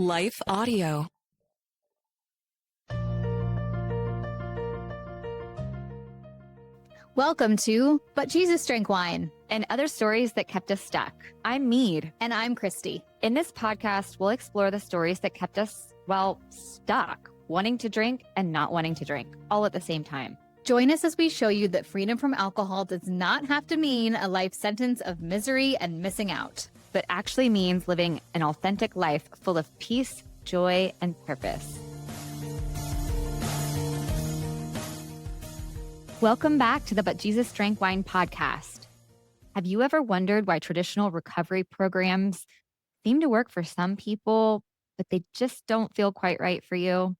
Life Audio. Welcome to But Jesus Drank Wine and other stories that kept us stuck. I'm Mead. and I'm Christy. In this podcast, we'll explore the stories that kept us, stuck, wanting to drink and not wanting to drink, all at the same time. Join us as we show you that freedom from alcohol does not have to mean a life sentence of misery and missing out. But actually means living an authentic life full of peace, joy, and purpose. Welcome back to the But Jesus Drank Wine podcast. Have you ever wondered why traditional recovery programs seem to work for some people, but they just don't feel quite right for you?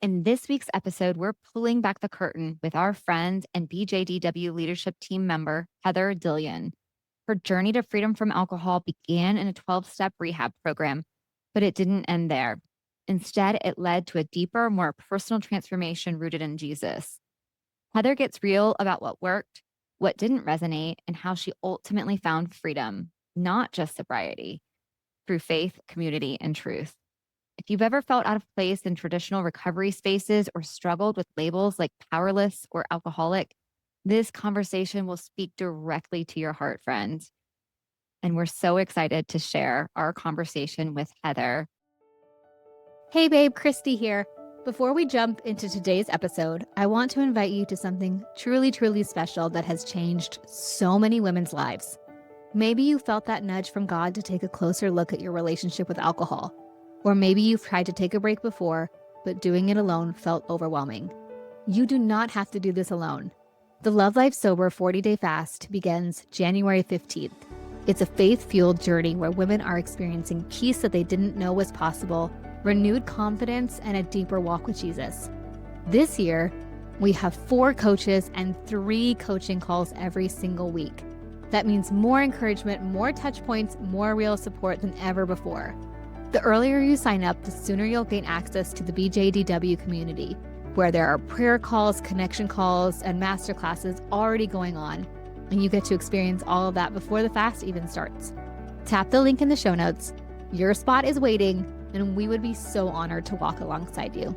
In this week's episode, we're pulling back the curtain with our friend and BJDW leadership team member, Heather Dillion. Her journey to freedom from alcohol began in a 12-step rehab program, but it didn't end there. Instead, it led to a deeper, more personal transformation rooted in Jesus. Heather gets real about what worked, what didn't resonate, and how she ultimately found freedom, not just sobriety, through faith, community, and truth. If you've ever felt out of place in traditional recovery spaces or struggled with labels like powerless or alcoholic, this conversation will speak directly to your heart, friend. And we're so excited to share our conversation with Heather. Hey babe, Christy here. Before we jump into today's episode, I want to invite you to something truly, truly special that has changed so many women's lives. Maybe you felt that nudge from God to take a closer look at your relationship with alcohol. Or maybe you've tried to take a break before, but doing it alone felt overwhelming. You do not have to do this alone. The Love Life Sober 40-Day Fast begins January 15th. It's a faith-fueled journey where women are experiencing peace that they didn't know was possible, renewed confidence, and a deeper walk with Jesus. This year, we have 4 coaches and 3 coaching calls every single week. That means more encouragement, more touch points, more real support than ever before. The earlier you sign up, the sooner you'll gain access to the BJDW community, where there are prayer calls, connection calls, and masterclasses already going on, and you get to experience all of that before the fast even starts. Tap the link in the show notes. Your spot is waiting, and we would be so honored to walk alongside you.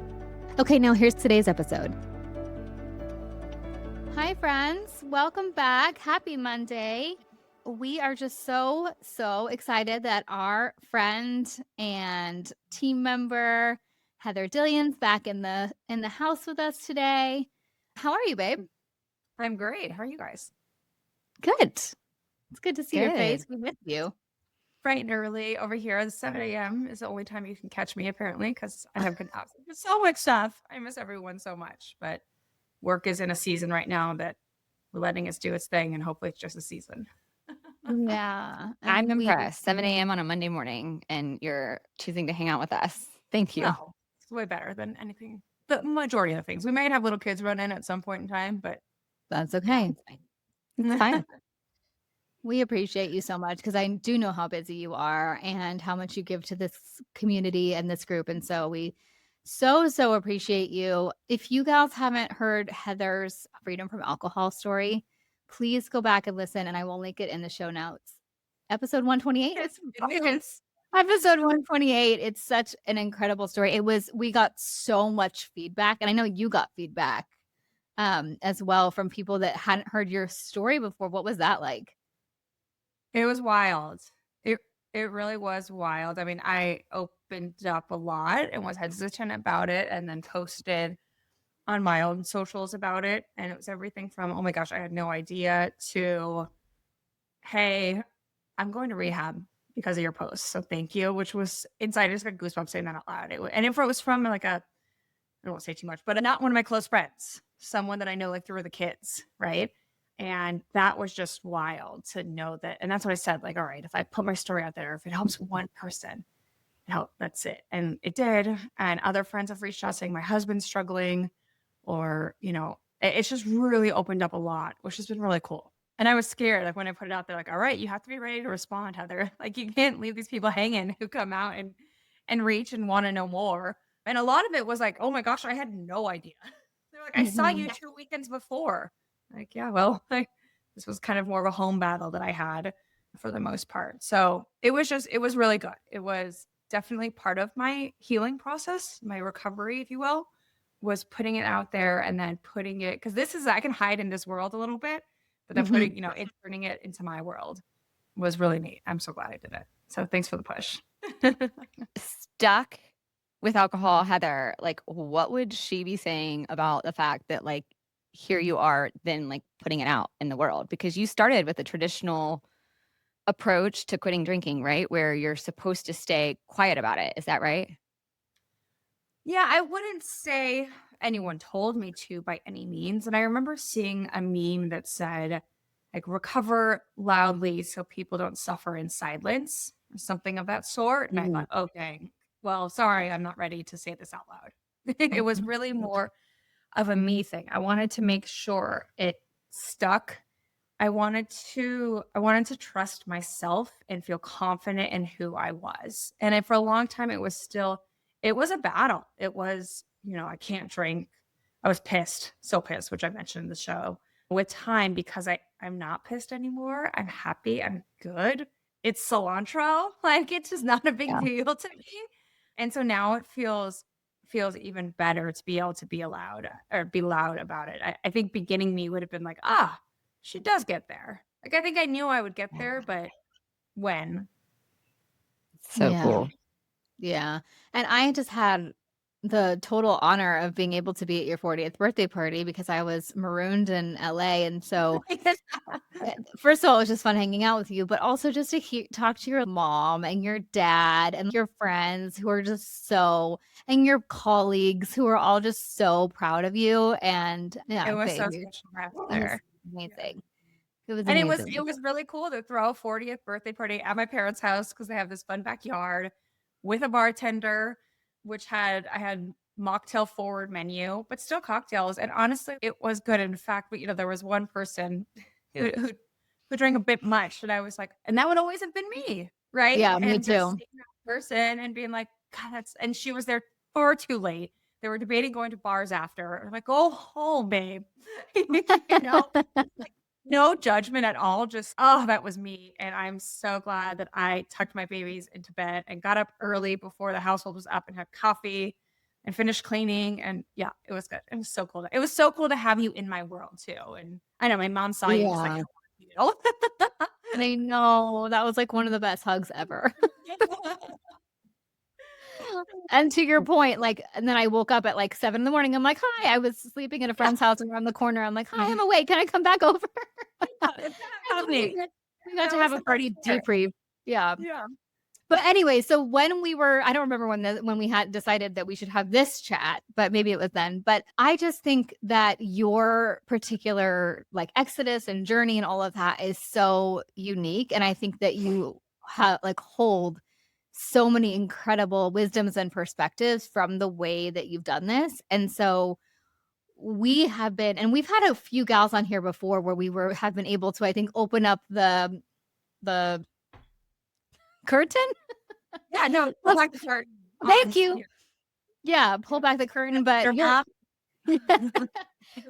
Okay, now here's today's episode. Hi, friends. Welcome back. Happy Monday. We are just so excited that our friend and team member, Heather Dillion's back in the house with us today. How are you, babe? I'm great. How are you guys? Good. It's good to see your face. We miss you. Bright and early over here at 7 a.m. is the only time you can catch me, apparently, because I have been absent for so much stuff. I miss everyone so much, but work is in a season right now that we're letting us do its thing, and hopefully it's just a season. Yeah. I'm impressed. 7 a.m. on a Monday morning, and you're choosing to hang out with us. Thank you. Well, it's way better than anything. The majority of the things. We might have little kids run in at some point in time, but That's okay. It's fine. We appreciate you so much because I do know how busy you are and how much you give to this community and this group. And so we so appreciate you. If you guys haven't heard Heather's freedom from alcohol story, please go back and listen, and I will link it in the show notes. Episode 128. it's Episode 128. It's such an incredible story. We got so much feedback, and I know you got feedback as well from people that hadn't heard your story before. What was that like? It was wild. It really was wild. I mean, I opened up a lot and was hesitant about it, and then posted on my own socials about it. And it was everything from, oh my gosh, I had no idea, to, hey, I'm going to rehab because of your post, so thank you, which was inside. I just got goosebumps saying that out loud. And if it was from like I won't say too much, but not one of my close friends, someone that I know like through the kids, right? And that was just wild to know that. And that's what I said, like, all right, if I put my story out there, if it helps one person, that's it. And it did. And other friends have reached out saying my husband's struggling, or, it's just really opened up a lot, which has been really cool. And I was scared, like when I put it out there, like, all right, you have to be ready to respond, Heather. Like, you can't leave these people hanging who come out and reach and want to know more. And a lot of it was like, oh my gosh, I had no idea. They're like, I saw you 2 weekends before. Like, yeah, well, this was kind of more of a home battle that I had for the most part. So it was really good. It was definitely part of my healing process, my recovery, if you will, was putting it out there and then putting it, because this is, I can hide in this world a little bit, but then Mhm. turning it into my world was really neat. I'm so glad I did it. So thanks for the push. Stuck with alcohol, Heather, like, what would she be saying about the fact that, like, here you are then, like, putting it out in the world? Because you started with a traditional approach to quitting drinking, right? Where you're supposed to stay quiet about it. Is that right? Yeah, I wouldn't say anyone told me to by any means. And I remember seeing a meme that said, like, recover loudly so people don't suffer in silence or something of that sort. And I Mm. thought, oh, dang. Well, sorry, I'm not ready to say this out loud. It was really more of a me thing. I wanted to make sure it stuck. I wanted to trust myself and feel confident in who I was. And for a long time it was a battle. It was, I can't drink. I was pissed, so pissed, which I mentioned in the show. With time, because I'm not pissed anymore. I'm happy. I'm good. It's cilantro. Like, it's just not a big Yeah. deal to me. And so now it feels even better to be able to be allowed or be loud about it. I think beginning me would have been like, she does get there. Like, I think I knew I would get there, but when? So Yeah. cool. Yeah. And I just had the total honor of being able to be at your 40th birthday party because I was marooned in LA. And so, first of all, it was just fun hanging out with you, but also just to talk to your mom and your dad and your friends who are just and your colleagues who are all just so proud of you. And It yeah, was babe, so special to have you it was there. Yeah. amazing. It was And it amazing. was really cool to throw a 40th birthday party at my parents' house because they have this fun backyard with a bartender, I had mocktail forward menu, but still cocktails. And honestly, it was good. In fact, there was one person who drank a bit much, and I was like, and that would always have been me, right? Yeah, me And just too. seeing that person and being like, God, and she was there far too late. They were debating going to bars after. I'm like, go home, babe. you know, no judgment at all. Just, oh, that was me. And I'm so glad that I tucked my babies into bed and got up early before the household was up and had coffee and finished cleaning. And yeah, it was good. It was so cool. It was so cool to have you in my world too. And I know my mom saw you and was like, Yeah. I want you. And I know that was like one of the best hugs ever. And to your point, like, and then I woke up at like 7 in the morning. I'm like, hi, I was sleeping at a Yeah. friend's house around the corner. I'm like, hi, I'm awake. Can I come back over? And Exactly. we got That to was have the a best pretty part. debrief. Yeah. Yeah. But anyway, so when I don't remember when we had decided that we should have this chat, but maybe it was then. But I just think that your particular like exodus and journey and all of that is so unique, and I think that you hold so many incredible wisdoms and perspectives from the way that you've done this. And so we've had a few gals on here before where have been able to, I think, open up the curtain. Yeah. No, pull back the curtain Thank on you. Yeah, pull back the curtain, but your mom.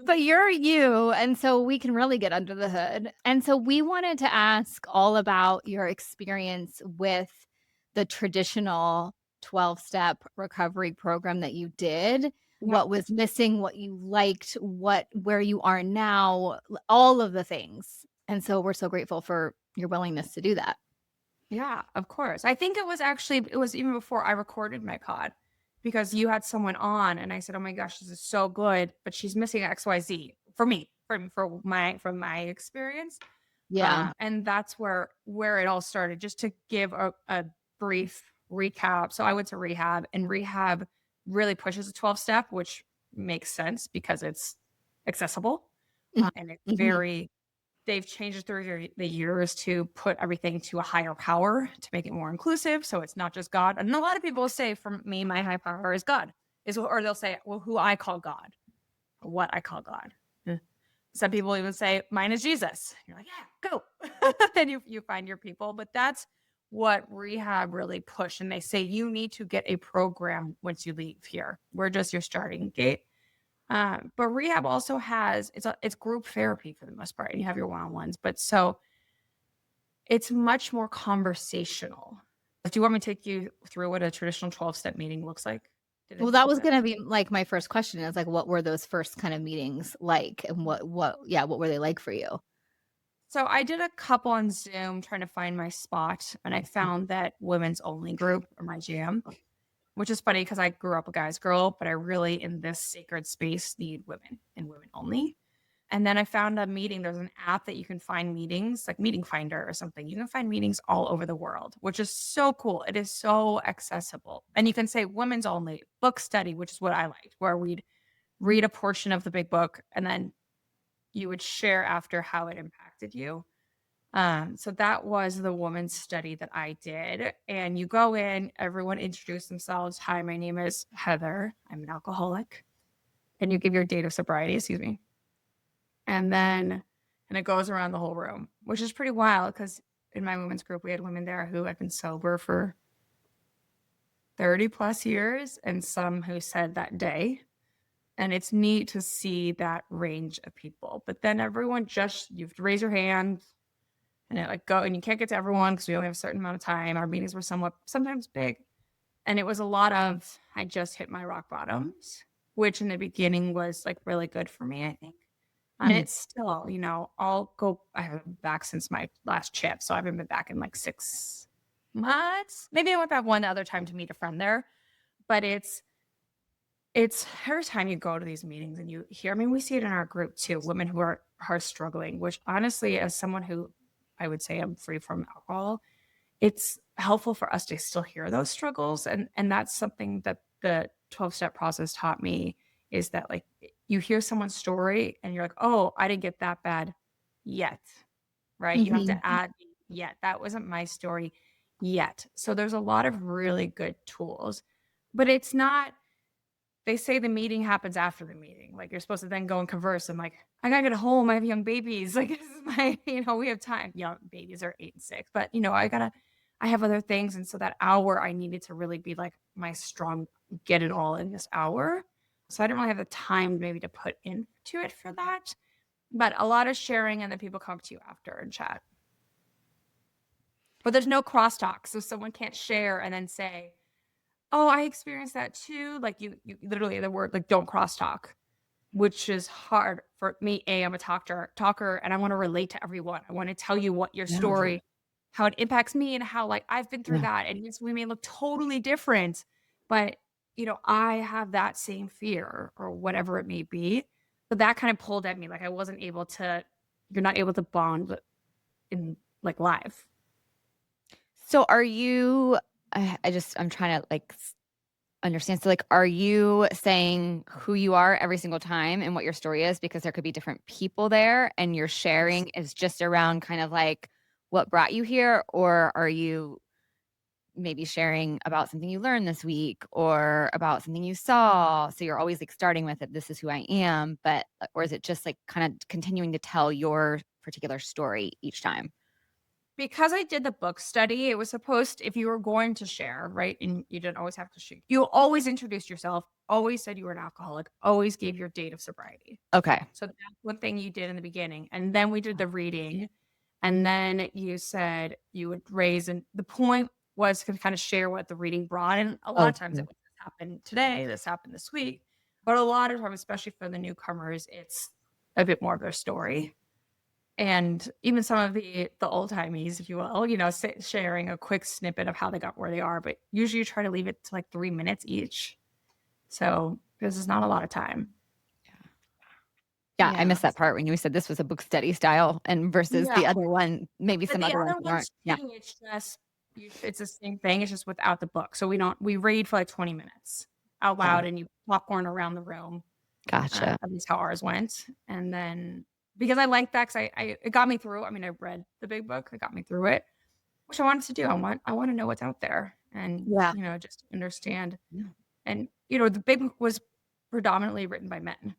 but you're you, and so we can really get under the hood. And so we wanted to ask all about your experience with the traditional 12-step recovery program that you did. Yeah. What was missing, what you liked, where you are now, all of the things. And so we're so grateful for your willingness to do that. Yeah, of course. I think it was even before I recorded my pod because you had someone on and I said, "Oh my gosh, this is so good, but she's missing XYZ for me, from my experience." Yeah. And that's where it all started. Just to give a brief recap. So I went to rehab, and rehab really pushes a 12 step, which makes sense because it's accessible, and it's Mhm. they've changed it through the years to put everything to a higher power to make it more inclusive. So it's not just God. And a lot of people say, for me, my high power is God, or they'll say, well, who I call God, or what I call God. Some people even say, mine is Jesus. You're like, yeah, go. Then you find your people. But that's what rehab really pushed. And they say, you need to get a program once you leave here. We're just your starting gate. But rehab also has, it's group therapy for the most part. And you have your one-on-ones. But so it's much more conversational. Do you want me to take you through what a traditional 12-step meeting looks like? Well, that was going to be like my first question is like, what were those first kind of meetings like? And what were they like for you? So I did a couple on Zoom trying to find my spot, and I found that women's only group or my jam, which is funny because I grew up a guy's girl, but I really in this sacred space need women and women only. And then I found a meeting. There's an app that you can find meetings, like Meeting Finder or something. You can find meetings all over the world, which is so cool. It is so accessible. And you can say women's only, book study, which is what I liked, where we'd read a portion of the big book and then you would share after how it impacted you. So that was the woman's study that I did. And you go in, everyone introduce themselves. Hi, my name is Heather. I'm an alcoholic. And you give your date of sobriety, excuse me. And it goes around the whole room, which is pretty wild because in my women's group, we had women there who had been sober for 30 plus years and some who said that day. And it's neat to see that range of people. But then everyone you have to raise your hand and and you can't get to everyone because we only have a certain amount of time. Our meetings were sometimes big. And it was a lot of, I just hit my rock bottoms, which in the beginning was like really good for me, I think. And it's still, I haven't been back since my last chip. So I haven't been back in like 6 months. Maybe I went back one other time to meet a friend there. But it's every time you go to these meetings and you hear, I mean, we see it in our group too, women who are struggling, which honestly, as someone who I would say I'm free from alcohol, it's helpful for us to still hear those struggles. And that's something that the 12-step process taught me is that like you hear someone's story and you're like, oh, I didn't get that bad yet, right? You have to add yet. That wasn't my story yet. So there's a lot of really good tools, but it's not, they say the meeting happens after the meeting. Like you're supposed to then go and converse. I'm like, I gotta get home. I have young babies. Like this is my, we have time. Young babies are 8 and 6, but I have other things. And so that hour I needed to really be like my strong, get it all in this hour. So I didn't really have the time maybe to put into it for that, but a lot of sharing and then people come to you after and chat. But there's no crosstalk. So someone can't share and then say, oh, I experienced that too. Like you literally the word like don't crosstalk, which is hard for me. I'm a talker and I want to relate to everyone. I want to tell you what your story, how it impacts me and how like I've been through that. And yes, we may look totally different, but I have that same fear or whatever it may be. But that kind of pulled at me. Like you're not able to bond in like live. So are you, I'm trying to like understand. So like, are you saying who you are every single time and what your story is? Because there could be different people there and your sharing is just around kind of like what brought you here? Or are you maybe sharing about something you learned this week or about something you saw? So you're always like starting with it, this is who I am, or is it just like kind of continuing to tell your particular story each time? Because I did the book study, it was supposed, if you were going to share, right, and you didn't always have to share, you always introduced yourself, always said you were an alcoholic, always gave your date of sobriety. Okay. So that's one thing you did in the beginning. And then we did the reading. And then you said you would raise, and the point was to kind of share what the reading brought. And a lot of times it happened today, this happened this week. But a lot of times, especially for the newcomers, it's a bit more of their story. And even some of the old timies, if you will, sharing a quick snippet of how they got where they are. But usually you try to leave it to like 3 minutes each. So this is not a lot of time. Yeah, I missed that part when you said this was a book study style and versus the other one, maybe but some other ones aren't. Yeah, it's just it's the same thing. It's just without the book. So we read for like 20 minutes out loud, and you popcorn around the room. Gotcha. At least how ours went, and then because I like that, because it got me through. I mean, I read the big book. It got me through it, which I wanted to do. I want to know what's out there, and just understand. Yeah. And the big book was predominantly written by men.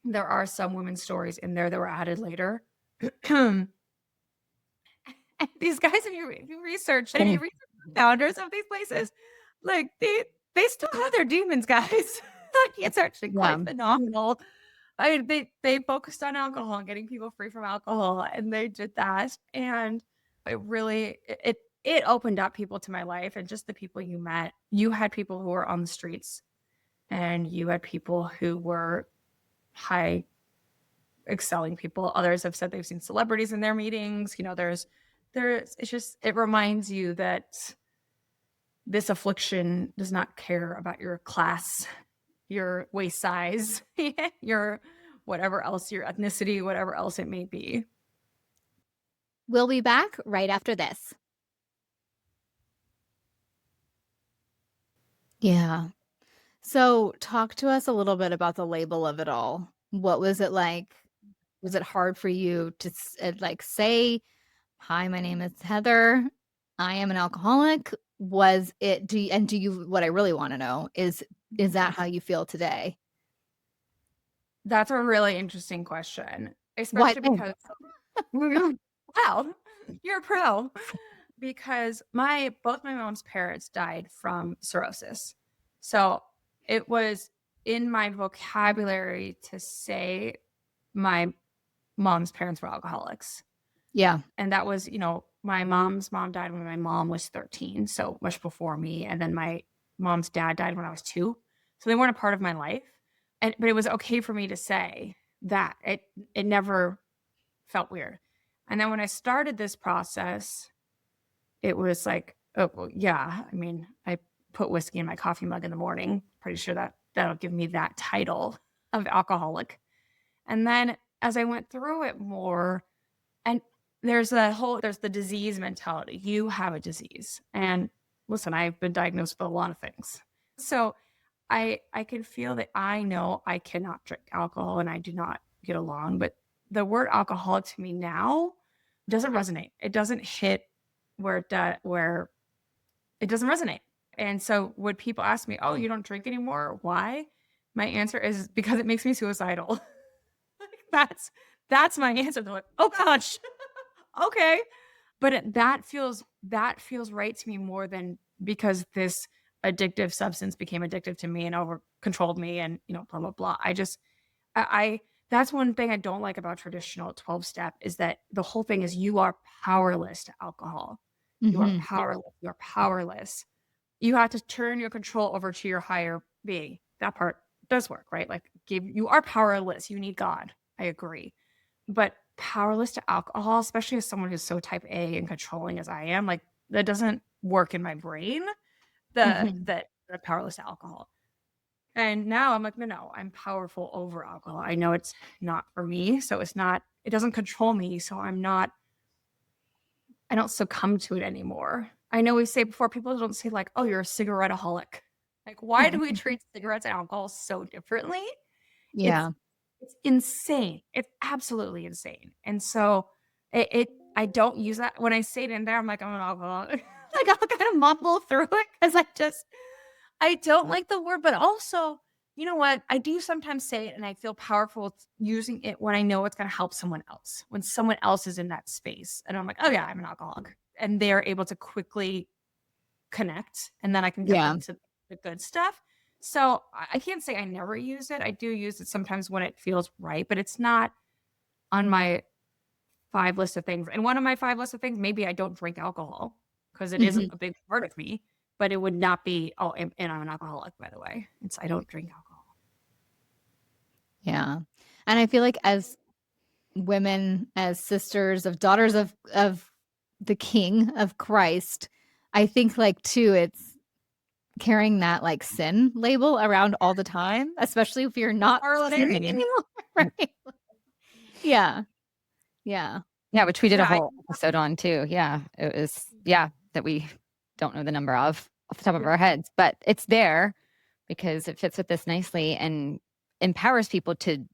There are some women's stories in there that were added later. And these guys, if you research the founders of these places, like they still have their demons, guys. It's actually quite phenomenal. I mean, they focused on alcohol and getting people free from alcohol, and they did that. And it really, it opened up people to my life, and just the people you met. You had people who were on the streets, and you had people who were high excelling people. Others have said they've seen celebrities in their meetings. It's just, it reminds you that this affliction does not care about your class, your waist size, your whatever else, your ethnicity, whatever else it may be. We'll be back right after this. Yeah. So talk to us a little bit about the label of it all. What was it like? Was it hard for you to say, "Hi, my name is Heather. I am an alcoholic"? Was it do you what I really want to know is that how you feel today? That's a really interesting question, Why? especially because wow, you're a pro. Because both my mom's parents died from cirrhosis. So it was in my vocabulary to say my mom's parents were alcoholics. Yeah. And that was, my mom's mom died when my mom was 13, so much before me. And then my mom's dad died when I was 2. So they weren't a part of my life. But it was okay for me to say that. It never felt weird. And then when I started this process, it was like, oh, well, yeah. I mean, I put whiskey in my coffee mug in the morning. Pretty sure that'll give me that title of alcoholic. And then as I went through it more, and there's the disease mentality. You have a disease. And listen, I've been diagnosed with a lot of things. So I can feel that I know I cannot drink alcohol and I do not get along. But the word alcoholic to me now doesn't resonate. It doesn't hit where it doesn't resonate. And so when people ask me, "Oh, you don't drink anymore? Why?" My answer is because it makes me suicidal. That's my answer. They're like, "Oh gosh, okay," but that feels right to me more than because this addictive substance became addictive to me and over controlled me and blah blah blah. I that's one thing I don't like about traditional 12-step is that the whole thing is you are powerless to alcohol. You are powerless. You are powerless. You have to turn your control over to your higher being. That part does work, right? Like you are powerless. You need God. I agree. But powerless to alcohol, especially as someone who's so type A and controlling as I am, like that doesn't work in my brain. That powerless to alcohol. And now I'm like, no, I'm powerful over alcohol. I know it's not for me. So it doesn't control me. So I don't succumb to it anymore. I know we say before, people don't say like, "Oh, you're a cigarette-aholic." Like, why do we treat cigarettes and alcohol so differently? Yeah. It's insane. It's absolutely insane. And so I don't use that. When I say it in there, I'm like, I'm an alcoholic. Like I'll kind of mumble through it because I don't like the word, but also, you know what? I do sometimes say it and I feel powerful using it when I know it's going to help someone else, when someone else is in that space. And I'm like, oh yeah, I'm an alcoholic. And they're able to quickly connect and then I can get them to the good stuff. So I can't say I never use it. I do use it sometimes when it feels right, but it's not on my 5 list of things. And one of my 5 list of things, maybe I don't drink alcohol because it is a big part of me, but it would not be, and I'm an alcoholic, by the way. I don't drink alcohol. Yeah. And I feel like as women, as sisters of daughters of the King of Christ, I think like too, it's carrying that like sin label around all the time, especially if you're not sinning anymore. Right? Yeah. Yeah. Yeah, which we did a whole episode on too. Yeah. It was, that we don't know the number of off the top of our heads, but it's there because it fits with this nicely and empowers people to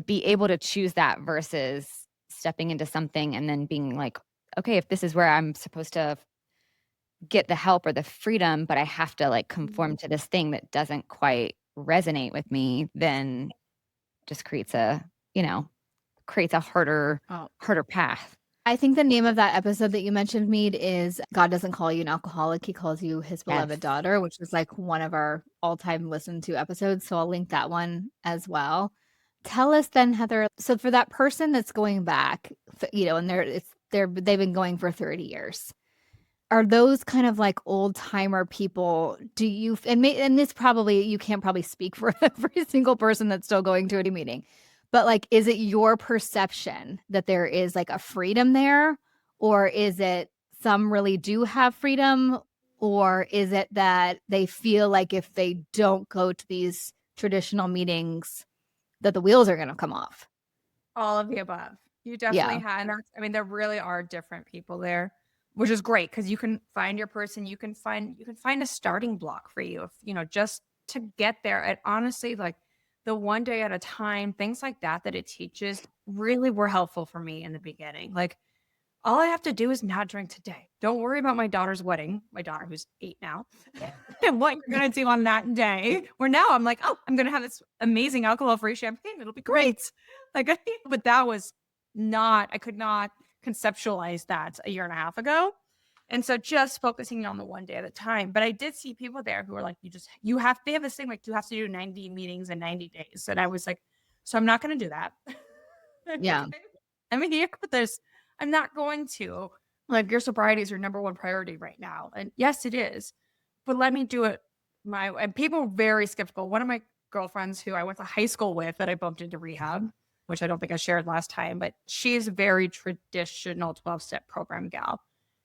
be able to choose that versus stepping into something and then being like, okay, if this is where I'm supposed to get the help or the freedom, but I have to like conform to this thing that doesn't quite resonate with me, then just creates a harder path. I think the name of that episode that you mentioned, Mead, is God Doesn't Call You an Alcoholic. He calls you his beloved daughter, which is like one of our all-time listened to episodes. So I'll link that one as well. Tell us then, Heather, so for that person that's going back, and they've been going for 30 years. are those kind of like old timer people? Do you, and this probably, you can't probably speak for every single person that's still going to a meeting, but like, is it your perception that there is like a freedom there? Or is it some really do have freedom? Or is it that they feel like if they don't go to these traditional meetings, that the wheels are going to come off? All of the above. You definitely Yeah. had, and I mean, there really are different people there, which is great because you can find your person. You can find a starting block for you, if just to get there. And honestly, like the one day at a time, things like that it teaches really were helpful for me in the beginning. Like all I have to do is not drink today. Don't worry about my daughter's wedding, my daughter who's 8 now, and what you're gonna do on that day. Where now I'm like, oh, I'm gonna have this amazing alcohol-free champagne. It'll be great. Like, but that was not, I could not conceptualize that a year and a half ago. And so just focusing on the one day at a time. But I did see people there who are like, they have this thing like, you have to do 90 meetings in 90 days. And I was like, so I'm not gonna do that. Yeah. Okay. I'm here with this. I'm not going to. Like, your sobriety is your number one priority right now. And yes, it is. But let me do it and people were very skeptical. One of my girlfriends who I went to high school with that I bumped into rehab, which I don't think I shared last time, but she's a very traditional 12-step program gal.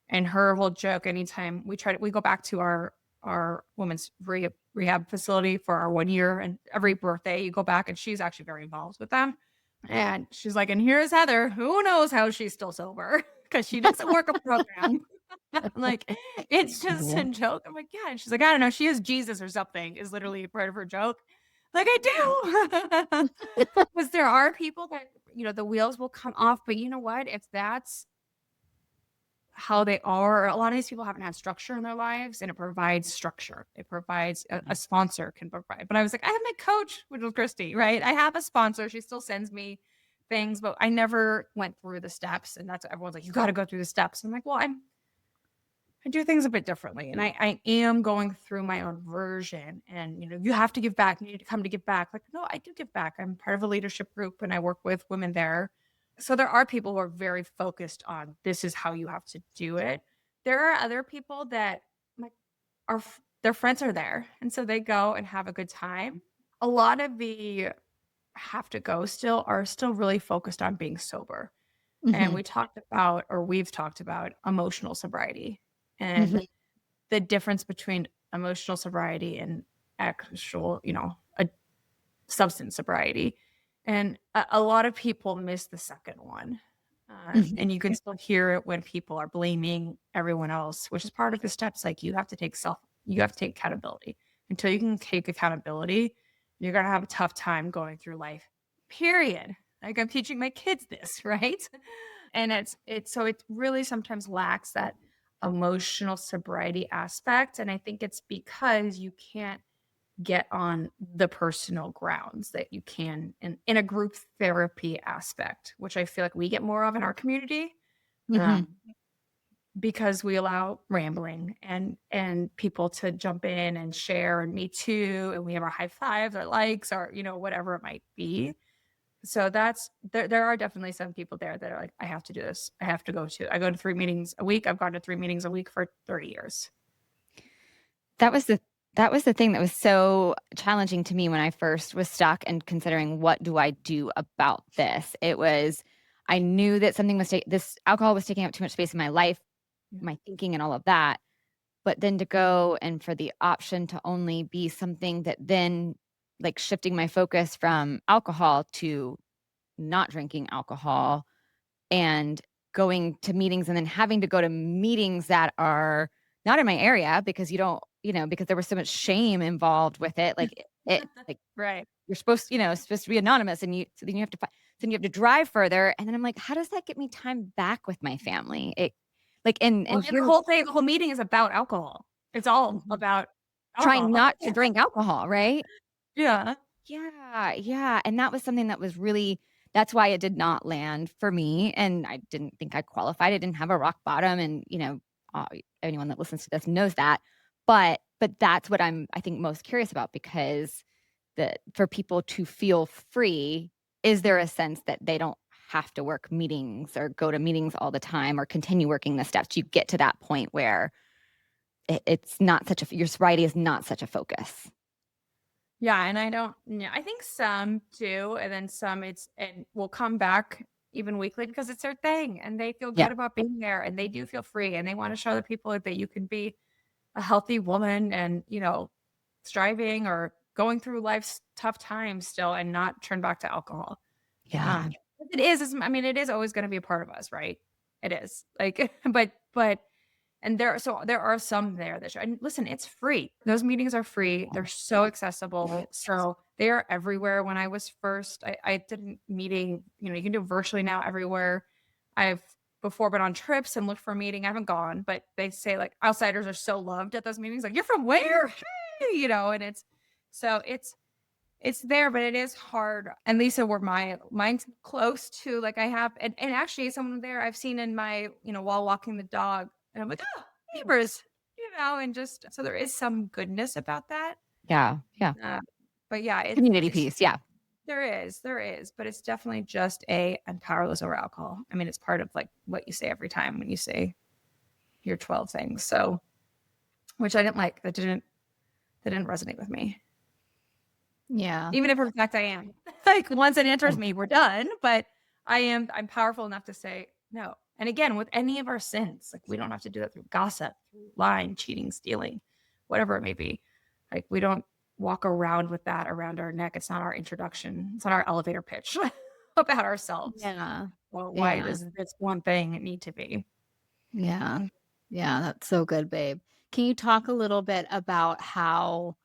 And her whole joke, anytime we go back to our women's rehab facility for our 1 year, and every birthday you go back, and she's actually very involved with them. And she's like, and here's Heather. Who knows how she's still sober? Because she doesn't work a program. I'm like, it's just a joke. I'm like, yeah. And she's like, I don't know. She is Jesus or something, is literally part of her joke. Like, I do. Because there are people that, the wheels will come off. But you know what? If that's how they are, a lot of these people haven't had structure in their lives, and it provides structure. It provides a sponsor can provide. But I was like, I have my coach, which was Christy, right? I have a sponsor. She still sends me things, but I never went through the steps. And that's what everyone's like, you got to go through the steps. I'm like, well, I do things a bit differently. And I am going through my own version. And, you have to give back. You need to come to give back. Like, no, I do give back. I'm part of a leadership group and I work with women there. So there are people who are very focused on this is how you have to do it. There are other people that like their friends are there. And so they go and have a good time. A lot of the have to go still are still really focused on being sober. And Mhm. we've talked about emotional sobriety and Mhm. the difference between emotional sobriety and actual, a substance sobriety. And a lot of people miss the second one. Mhm. And you can still hear it when people are blaming everyone else, which is part of the steps. Like you have to take accountability. Until you can take accountability, you're going to have a tough time going through life, period. Like I'm teaching my kids this, right? And so it really sometimes lacks that emotional sobriety aspect. And I think it's because you can't get on the personal grounds that you can in a group therapy aspect, which I feel like we get more of in our community. Mhm. Because we allow rambling and people to jump in and share and me too, and we have our high fives, our likes, or whatever it might be. So that's there are definitely some people there that are like, I have to do this. I go to 3 meetings a week. I've gone to 3 meetings a week for 30 years. That was the thing that was so challenging to me when I first was stuck and considering what do I do about this. It was I knew that something was this alcohol was taking up too much space in my life, Yeah. my thinking and all of that. But then to go and for the option to only be something that then like shifting my focus from alcohol to not drinking alcohol and going to meetings and then having to go to meetings that are not in my area because you don't, because there was so much shame involved with it. Like like Right. you're supposed, it's supposed to be anonymous and so then you have to, then you have to drive further. And then I'm like, how does that get me time back with my family? It like, Well, and and the here whole meeting is about alcohol. It's all about trying alcohol. not to drink alcohol, right? Yeah. Yeah, yeah, and that was something that was really that's why it did not land for me, and I didn't think I qualified. I didn't have a rock bottom, and, uh, anyone that listens to this knows that, but that's what I think, most curious about because for people to feel free, is there a sense that they don't have to work meetings or go to meetings all the time or continue working the steps. You get to that point where it's not such your sobriety is not such a focus. Yeah, and I think some do, and then some will come back even weekly because it's their thing and they feel Yeah. good about being there and they do feel free and they want to show the people that you can be a healthy woman and, striving or going through life's tough times still and not turn back to alcohol. Yeah. It is always going to be a part of us, right? It is like, but and there are some there that and listen, it's free. Those meetings are free. They're so accessible. So they are everywhere. When I was first, I did a meeting, you can do virtually now everywhere. I've before been on trips and looked for a meeting. I haven't gone, but they say like outsiders are so loved at those meetings. Like, you're from where? Hey, and it's there, but it is hard. And Lisa, where mine's close to like I have, and actually someone there I've seen in my, while walking the dog, and I'm like, oh, neighbors, and just so there is some goodness about that. Yeah. But yeah, Community piece. Yeah. There is, but it's definitely just I'm powerless over alcohol. I mean, it's part of like what you say every time when you say your 12 things. So, which I didn't like. That didn't resonate with me. Yeah. Even if in fact I am. Like once it enters me, we're done. But I'm powerful enough to say no. And again, with any of our sins, like we don't have to do that through gossip, lying, cheating, stealing, whatever it may be. Like we don't walk around with that around our neck. It's not our introduction. It's not our elevator pitch about ourselves. Yeah. Well, why does this one thing need to be? Yeah. Yeah. That's so good, babe. Can you talk a little bit about how,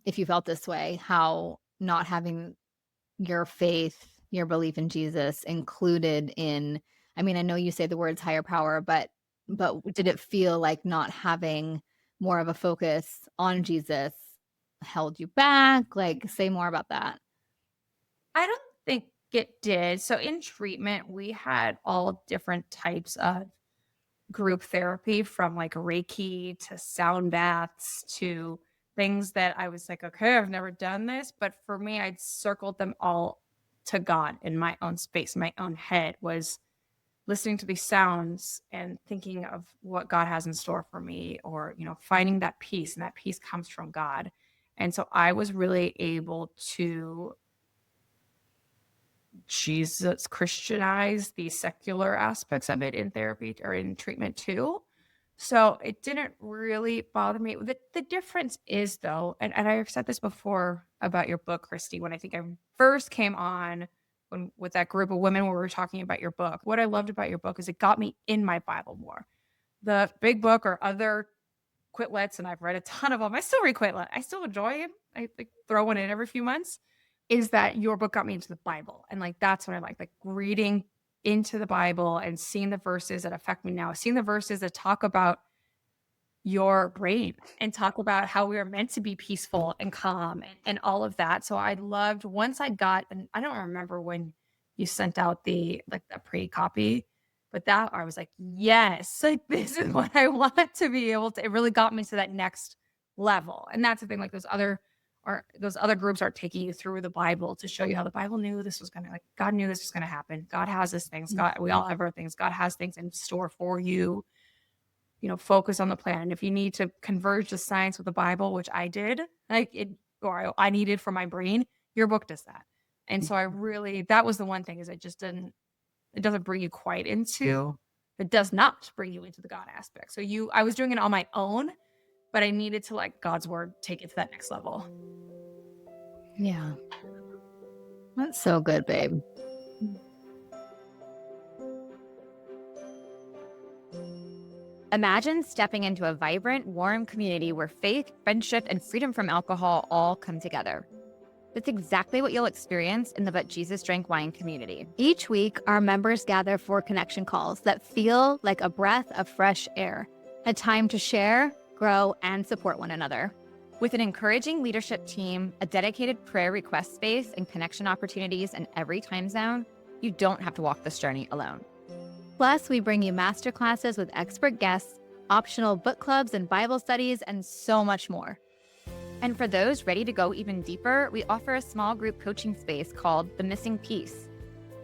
if you felt this way, how not having your faith, your belief in Jesus included in, I mean, I know you say the words higher power, but did it feel like not having more of a focus on Jesus held you back? Like, say more about that. I don't think it did. So in treatment, we had all different types of group therapy, from like Reiki to sound baths to things that I was like, okay, I've never done this. But for me, I'd circled them all to God in my own space, my own head, was listening to these sounds and thinking of what God has in store for me, or, finding that peace, and that peace comes from God. And so I was really able to Jesus Christianize the secular aspects of it in therapy or in treatment too. So it didn't really bother me. The difference is though, and I've said this before about your book, Christy, when I think I first came on with that group of women where we were talking about your book. What I loved about your book is it got me in my Bible more. The big book or other quitlets, and I've read a ton of them. I still read quitlet. I still enjoy them. I like throw one in every few months. Is that your book got me into the Bible. And like, that's what I like reading into the Bible and seeing the verses that affect me now, seeing the verses that talk about your brain and talk about how we are meant to be peaceful and calm and all of that. So I loved once I got, and I don't remember when you sent out the pre-copy, but that I was like, yes, like this is what I want to be able to. It really got me to that next level. And that's the thing, like those other groups are taking you through the Bible to show you how the Bible knew this was gonna, like, God knew this was gonna happen. God has this things. We all have our things. God has things in store for you. Focus on the plan. And if you need to converge the science with the Bible, which I did, I needed for my brain, your book does that. And so that was the one thing, is it doesn't bring you quite into, it does not bring you into the God aspect. So I was doing it on my own, but I needed to let God's word take it to that next level. Yeah. That's so good, babe. Imagine stepping into a vibrant, warm community where faith, friendship, and freedom from alcohol all come together. That's exactly what you'll experience in the But Jesus Drank Wine community. Each week, our members gather for connection calls that feel like a breath of fresh air, a time to share, grow, and support one another. With an encouraging leadership team, a dedicated prayer request space, and connection opportunities in every time zone, you don't have to walk this journey alone. Plus, we bring you masterclasses with expert guests, optional book clubs and Bible studies, and so much more. And for those ready to go even deeper, we offer a small group coaching space called The Missing Piece.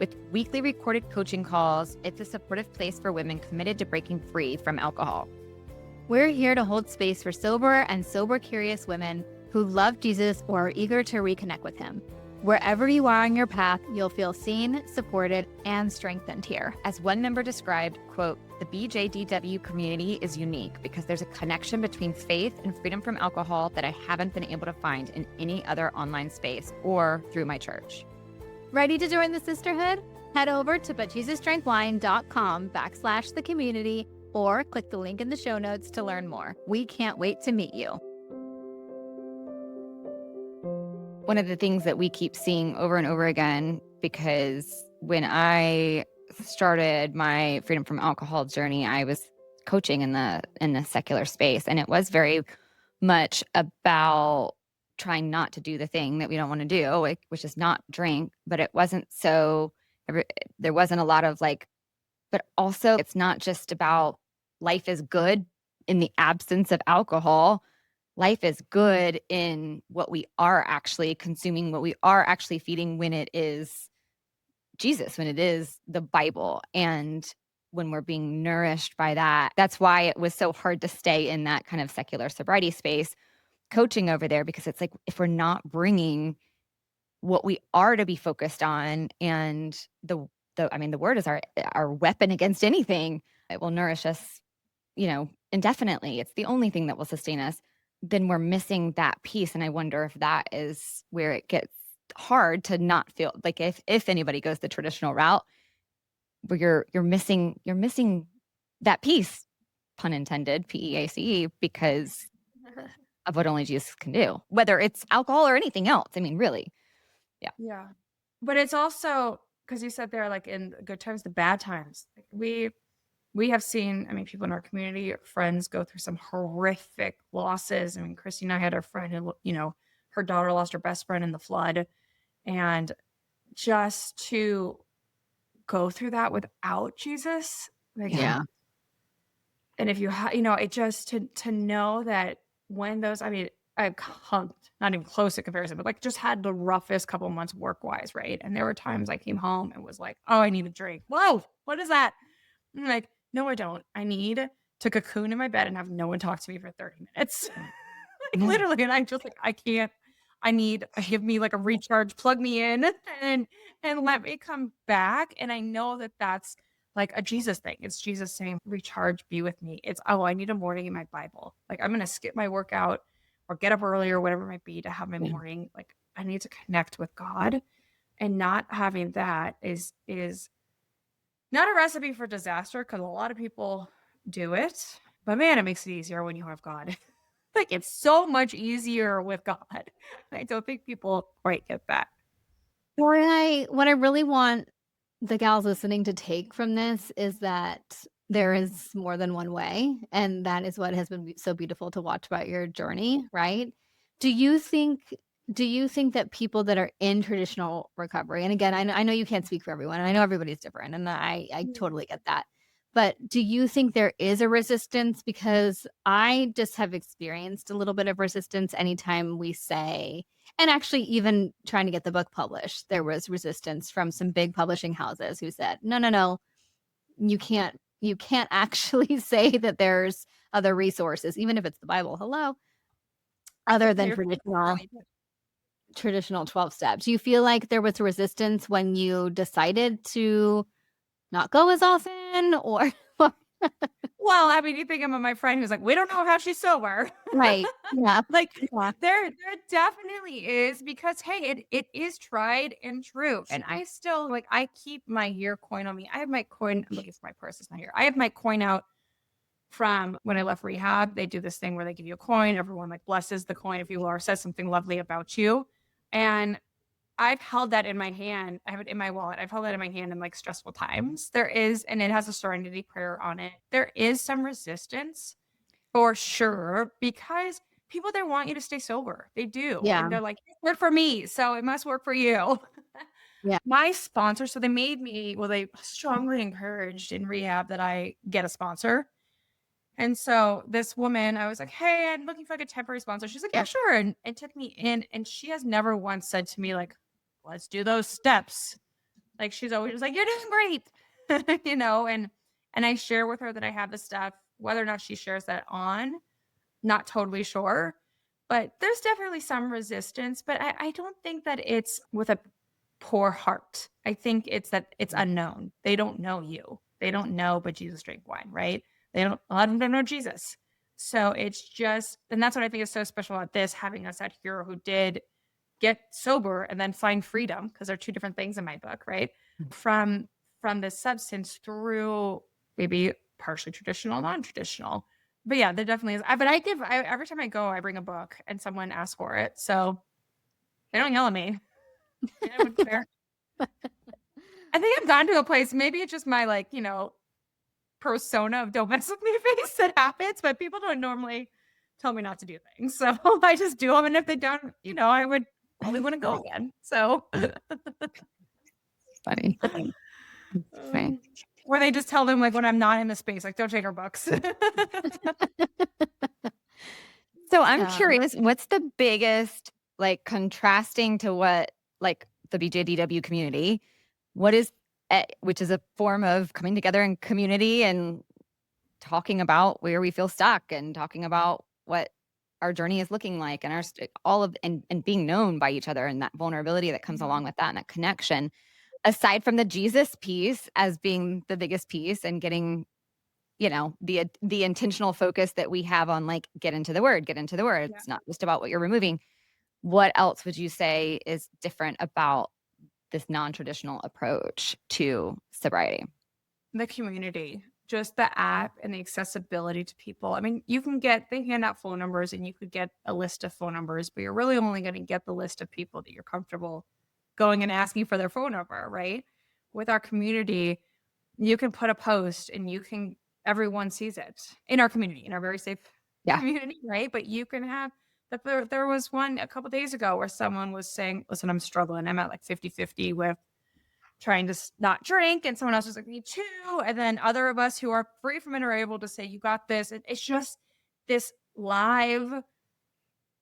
With weekly recorded coaching calls, it's a supportive place for women committed to breaking free from alcohol. We're here to hold space for sober and sober-curious women who love Jesus or are eager to reconnect with him. Wherever you are on your path, you'll feel seen, supported, and strengthened here. As one member described, quote, "The BJDW community is unique because there's a connection between faith and freedom from alcohol that I haven't been able to find in any other online space or through my church." Ready to join the sisterhood? Head over to butjesusdrankwine.com/the community or click the link in the show notes to learn more. We can't wait to meet you. One of the things that we keep seeing over and over again, because when I started my freedom from alcohol journey, I was coaching in the secular space, and it was very much about trying not to do the thing that we don't want to do, like, which is not drink. But it wasn't there wasn't a lot of like, but also it's not just about life is good in the absence of alcohol. Life is good in what we are actually consuming, what we are actually feeding, when it is Jesus, when it is the Bible, and when we're being nourished by that. That's why it was so hard to stay in that kind of secular sobriety space coaching over there, because it's like, if we're not bringing what we are to be focused on, and the word is our weapon against anything. It will nourish us, indefinitely. It's the only thing that will sustain us. Then we're missing that piece. And I wonder if that is where it gets hard to not feel like, if anybody goes the traditional route, where you're missing that piece, pun intended, PEACE, because of what only Jesus can do, whether it's alcohol or anything else. I mean, really. Yeah. But it's also, because you said there, like, in the good times, the bad times. Like, we have seen, people in our community, our friends, go through some horrific losses. Christy and I had our friend who, her daughter lost her best friend in the flood. And just to go through that without Jesus, like, Yeah. and if you it just to know that when those, I've come not even close to comparison, but like just had the roughest couple months work-wise, right? And there were times I came home and was like, oh, I need a drink. Whoa, what is that? I'm like, no, I don't. I need to cocoon in my bed and have no one talk to me for 30 minutes. Like, literally. And I'm just like, I can't. Give me like a recharge, plug me in, and let me come back. And I know that that's like a Jesus thing. It's Jesus saying, recharge, be with me. It's, oh, I need a morning in my Bible. Like, I'm going to skip my workout or get up early or whatever it might be to have my morning. Like, I need to connect with God, and not having that is not a recipe for disaster, because a lot of people do it, but man, it makes it easier when you have God. Like, it's so much easier with God. I don't think people quite get that. What I really want the gals listening to take from this is that there is more than one way, and that is what has been so beautiful to watch about your journey, right? Do you think that people that are in traditional recovery, and again, I know you can't speak for everyone, and I know everybody's different, and I totally get that. But do you think there is a resistance? Because I just have experienced a little bit of resistance anytime we say, and actually even trying to get the book published, there was resistance from some big publishing houses who said, no, you can't actually say that there's other resources, even if it's the Bible. Hello. Other than traditional 12 steps. Do you feel like there was resistance when you decided to not go as often, or Well, you think I'm my friend who's like, we don't know how she's sober. right? Yeah. Like, Yeah. there definitely is, because hey, it is tried and true. And I still, like, I keep my year coin on me. I have my coin. I'm looking for my purse. It's not here. I have my coin out from when I left rehab. They do this thing where they give you a coin. Everyone like blesses the coin, if you will, or says something lovely about you. And I've held that in my hand. I have it in my wallet. I've held that in my hand in like stressful times. There is, and it has a serenity prayer on it. There is some resistance for sure, because people there want you to stay sober. They do. Yeah. And they're like, it worked for me, so it must work for you. Yeah. My sponsor, so they strongly encouraged in rehab that I get a sponsor. And so this woman, I was like, hey, I'm looking for like a temporary sponsor. She's like, yeah, sure. And took me in. And she has never once said to me, like, let's do those steps. Like she's always just like, you're doing great, and I share with her that I have this stuff, whether or not she shares that on, not totally sure, but there's definitely some resistance, but I don't think that it's with a poor heart. I think it's that it's unknown. They don't know you. They don't know, but Jesus drank wine, right? A lot of them don't know Jesus. So it's just, and that's what I think is so special about this, having us out here who did get sober and then find freedom, because they're two different things in my book, right? From this substance through maybe partially traditional, non-traditional. But yeah, there definitely is. Every time I go, I bring a book and someone asks for it. So they don't yell at me. I wouldn't care. I think I've gotten to a place, maybe it's just my persona of don't mess with me face that happens, but people don't normally tell me not to do things. So I just do them. And if they don't, I would only want to go again. So Funny. Funny. Or they just tell them like when I'm not in the space, like don't take our books. So I'm curious, what's the biggest, like, contrasting to what, like, the BJDW community, what is, which is a form of coming together in community and talking about where we feel stuck and talking about what our journey is looking like and and being known by each other and that vulnerability that comes along with that and that connection, aside from the Jesus piece as being the biggest piece and getting, the intentional focus that we have on, like, get into the word. Yeah. It's not just about what you're removing. What else would you say is different about this non-traditional approach to sobriety? The community, just the app and the accessibility to people. I mean, they hand out phone numbers and you could get a list of phone numbers, but you're really only going to get the list of people that you're comfortable going and asking for their phone number, right? With our community, you can put a post and everyone sees it in our community, in our very safe community, right? But you can have there was one a couple days ago where someone was saying, listen, I'm struggling. I'm at like 50-50 with trying to not drink. And someone else was like, me too. And then other of us who are free from it are able to say, you got this. It's just this live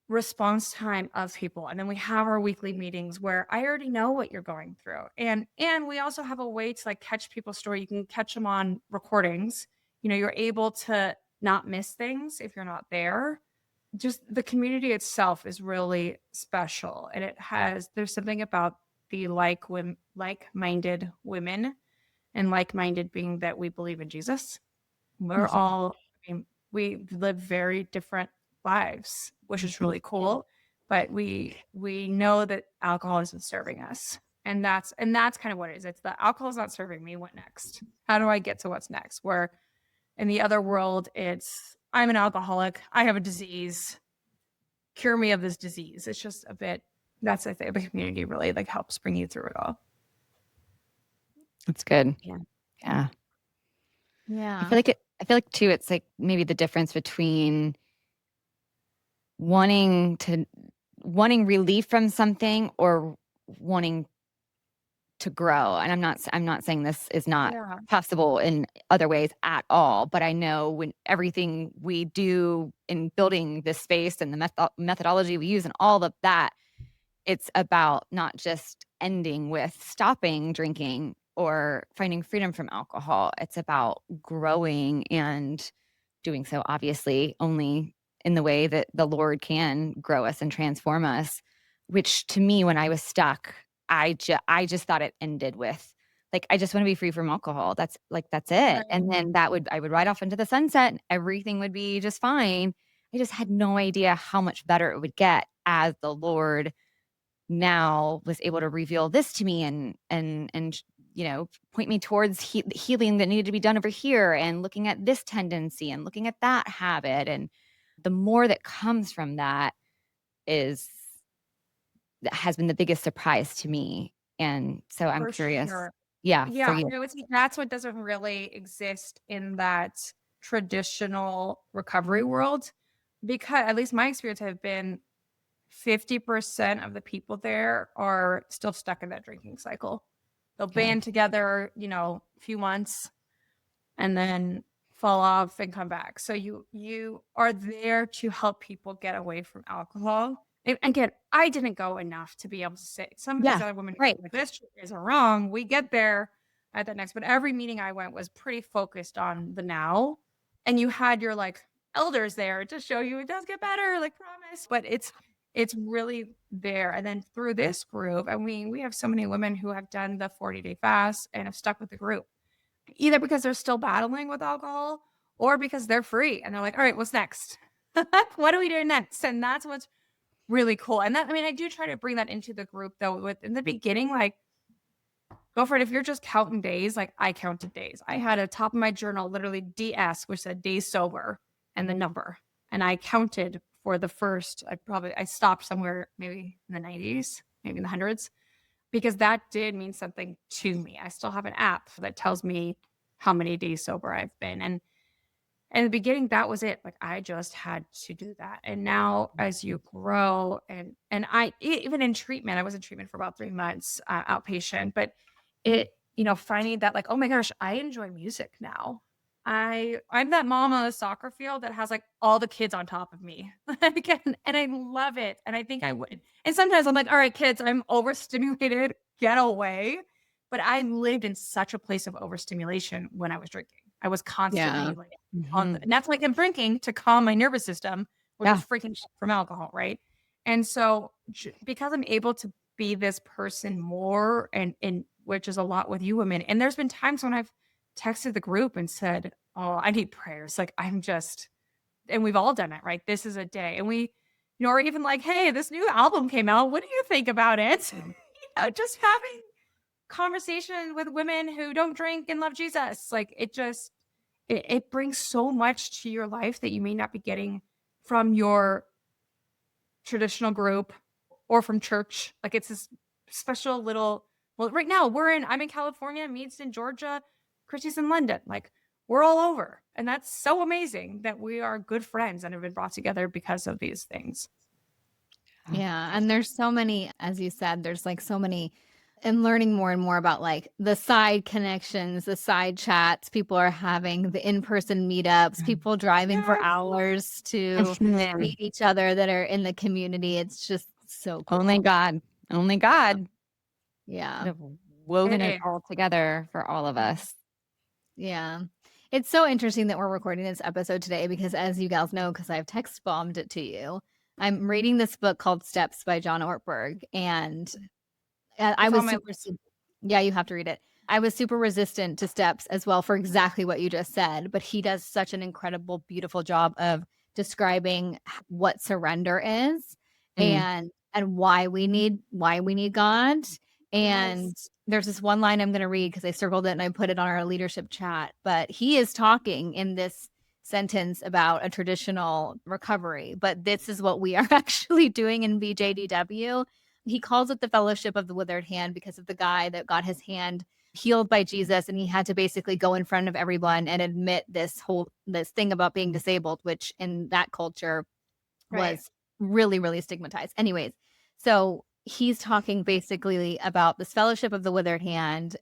response time of people. And then we have our weekly meetings where I already know what you're going through. And we also have a way to like catch people's story. You can catch them on recordings. You're able to not miss things if you're not there. Just the community itself is really special. And there's something about the like-minded women, and like-minded being that we believe in Jesus. We live very different lives, which is really cool. But we know that alcohol isn't serving us. And that's kind of what it is. It's the alcohol is not serving me. What next? How do I get to what's next? Where in the other world, it's I'm an alcoholic. I have a disease. Cure me of this disease. It's just a bit. That's I think the community really like helps bring you through it all. That's good. Yeah. I feel like too, it's like maybe the difference between wanting relief from something or wanting to grow. And I'm not saying this is not possible in other ways at all, but I know when everything we do in building this space and the methodology we use and all of that, it's about not just ending with stopping drinking or finding freedom from alcohol. It's about growing and doing so obviously only in the way that the Lord can grow us and transform us, which to me, when I was stuck, I just thought it ended with like, I just want to be free from alcohol. That's it. Right. And then I would ride off into the sunset and everything would be just fine. I just had no idea how much better it would get as the Lord now was able to reveal this to me and point me towards healing that needed to be done over here and looking at this tendency and looking at that habit. And the more that comes from that has been the biggest surprise to me. And so I'm curious. Sure. Yeah. For you. That's what doesn't really exist in that traditional recovery world, because at least my experience have been 50% of the people there are still stuck in that drinking cycle. They'll band together, a few months and then fall off and come back. So you are there to help people get away from alcohol. again, I didn't go enough to be able to say some of these Yeah, other women right. like this is wrong. We get there at the next, but every meeting I went was pretty focused on the now. And you had your like elders there to show you it does get better, like promise. But it's really there. And then through this group, I mean, we have so many women who have done the 40-day fast and have stuck with the group, either because they're still battling with alcohol or because they're free and they're like, all right, what's next? What are we doing next? And that's what's really cool. And that, I mean, I do try to bring that into the group though. With in the beginning, like, go for it. If you're just counting days, like I counted days. I had a top of my journal, literally DS, which said days sober and the number. And I counted for the first, I stopped somewhere maybe in the 90s, maybe in the hundreds, because that did mean something to me. I still have an app that tells me how many days sober I've been. And in the beginning, that was it. Like I just had to do that. And now as you grow and even in treatment, I was in treatment for about 3 months, outpatient, but finding that like, oh my gosh, I enjoy music now. I'm that mom on a soccer field that has like all the kids on top of me. Again, and I love it. And I think I would. And sometimes I'm like, all right, kids, I'm overstimulated, get away. But I lived in such a place of overstimulation when I was drinking. I was constantly like and that's like I'm drinking to calm my nervous system, which is freaking out from alcohol, right? And so because I'm able to be this person more and which is a lot with you women. And there's been times when I've texted the group and said, oh, I need prayers. Like and we've all done it, right? This is a day. And or even like, hey, this new album came out. What do you think about it? Just having conversation with women who don't drink and love Jesus. Like it brings so much to your life that you may not be getting from your traditional group or from church. Like it's this special little, well, right now I'm in California, Mead's in Georgia, Christy's in London. Like we're all over. And that's so amazing that we are good friends and have been brought together because of these things. Yeah. And there's so many, as you said, there's like so many, and learning more and more about like the side connections, the side chats people are having, the in-person meetups, people driving for hours to meet each other that are in the community. It's just so cool. Only God. Yeah. Could have woven it all together for all of us. Yeah. It's so interesting that we're recording this episode today because, as you gals know, because I've text bombed it to you, I'm reading this book called Steps by John Ortberg. And I was yeah, you have to read it. I was super resistant to steps as well for exactly what you just said, but he does such an incredible, beautiful job of describing what surrender is and why we need God. And there's this one line I'm going to read because I circled it and I put it on our leadership chat, but he is talking in this sentence about a traditional recovery, but this is what we are actually doing in BJDW. He calls it the fellowship of the withered hand because of the guy that got his hand healed by Jesus, and he had to basically go in front of everyone and admit this thing about being disabled, which in that culture was really, really stigmatized. Anyways, so he's talking basically about this fellowship of the withered hand,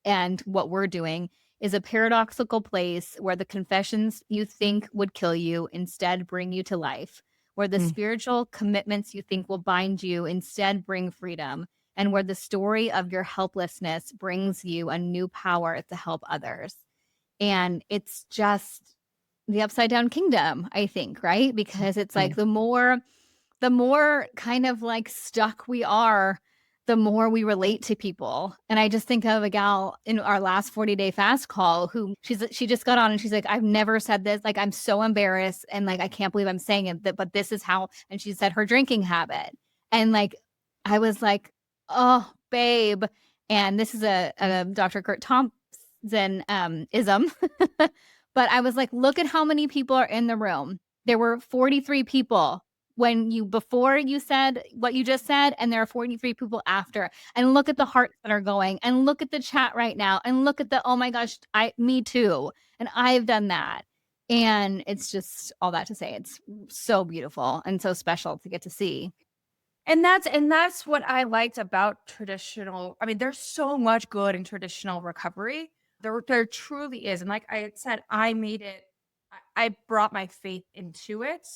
and what we're doing is a paradoxical place where the confessions you think would kill you instead bring you to life, where the spiritual commitments you think will bind you instead bring freedom, and where the story of your helplessness brings you a new power to help others. And it's just the upside down kingdom, I think, right? Because it's like the more kind of like stuck we are, the more we relate to people. And I just think of a gal in our last 40-day fast call who she just got on and she's like, I've never said this. Like, I'm so embarrassed. And like, I can't believe I'm saying it, but this is how, and she said her drinking habit. And like, I was like, oh, babe. And this is a Dr. Kurt Thompson ism. But I was like, look at how many people are in the room. There were 43 people before you said what you just said, and there are 43 people after. And look at the hearts that are going, and look at the chat right now, and look at the, oh my gosh, me too. And I've done that. And it's just all that to say, it's so beautiful and so special to get to see. And that's what I liked about traditional. I mean, there's so much good in traditional recovery. There truly is. And like I said, I brought my faith into it.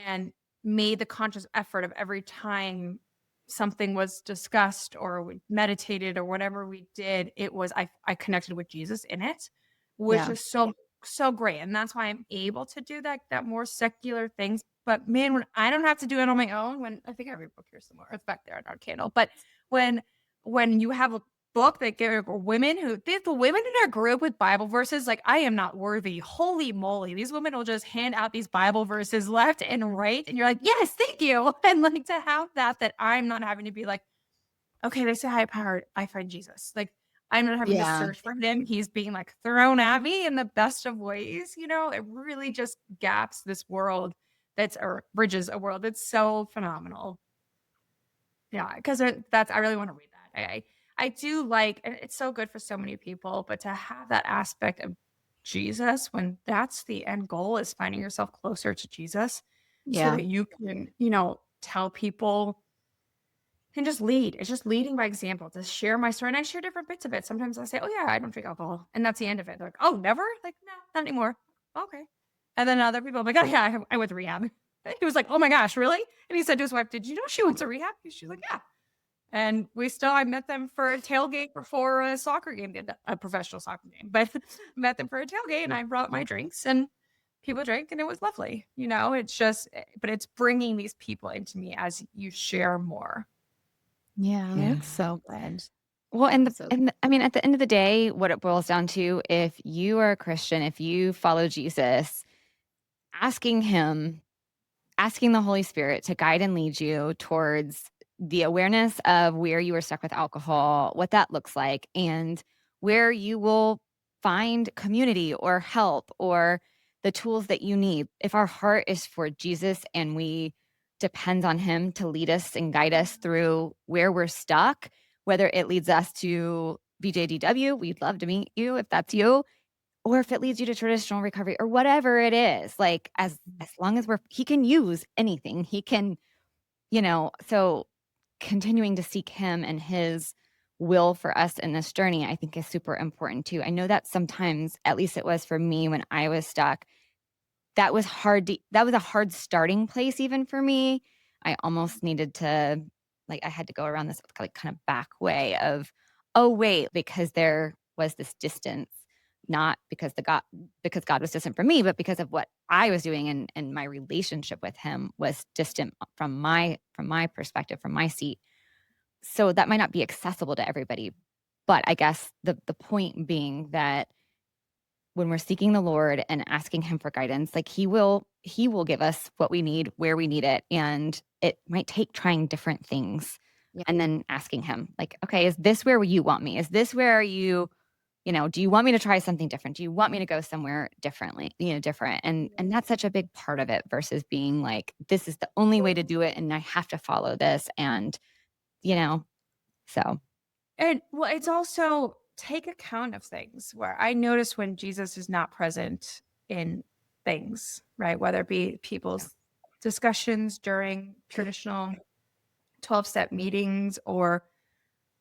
And made the conscious effort of every time something was discussed or we meditated or whatever we did, it was I connected with Jesus in it, which Yeah. is so great. And that's why I'm able to do that more secular things. But man, when I don't have to do it on my own, when I think I have a book here somewhere, it's back there on our candle. But when you have a book that give women the women in our group with Bible verses, like, I am not worthy. Holy moly. These women will just hand out these Bible verses left and right. And you're like, yes, thank you. And like to have that I'm not having to be like, okay, they say high powered, I find Jesus. Like, I'm not having to Yeah. search for him. He's being like thrown at me in the best of ways. It really just gaps this world or bridges a world that's so phenomenal. Yeah, because I really want to read that. I do like, and it's so good for so many people, but to have that aspect of Jesus when that's the end goal is finding yourself closer to Jesus so Yeah. that you can, tell people and just lead. It's just leading by example to share my story. And I share different bits of it. Sometimes I say, oh yeah, I don't drink alcohol. And that's the end of it. They're like, oh, never? Like, no, not anymore. Okay. And then other people are like, oh yeah, I went to rehab. He was like, oh my gosh, really? And he said to his wife, did you know she went to rehab? She's like, yeah. And I met them for a tailgate before a soccer game, a professional soccer game, but met them for a tailgate and I brought my drinks and people drank and it was lovely. It's just, but it's bringing these people into me as you share more. Yeah. Yeah. That's so good. Well, So I mean, at the end of the day, what it boils down to, if you are a Christian, if you follow Jesus, asking him, asking the Holy Spirit to guide and lead you towards the awareness of where you are stuck with alcohol, what that looks like, and where you will find community or help or the tools that you need. If our heart is for Jesus and we depend on him to lead us and guide us through where we're stuck, whether it leads us to BJDW, we'd love to meet you if that's you, or if it leads you to traditional recovery or whatever it is, like as long as he can use anything, he can, so continuing to seek him and his will for us in this journey, I think is super important too. I know that sometimes, at least it was for me when I was stuck, that was a hard starting place even for me. I almost needed to, like, I had to go around this like kind of back way of, oh wait, because there was this distance, not because because God was distant from me, but because of what I was doing and my relationship with him was distant from my perspective, from my seat. So that might not be accessible to everybody. But I guess the point being that when we're seeking the Lord and asking him for guidance, like he will give us what we need, where we need it. And it might take trying different things yeah. and then asking him, like, okay, is this where you want me? Is this where do you want me to try something different? Do you want me to go somewhere different? And that's such a big part of it versus being like, this is the only way to do it and I have to follow this. And, so. And well, it's also take account of things where I notice when Jesus is not present in things, right? Whether it be people's discussions during traditional 12-step meetings or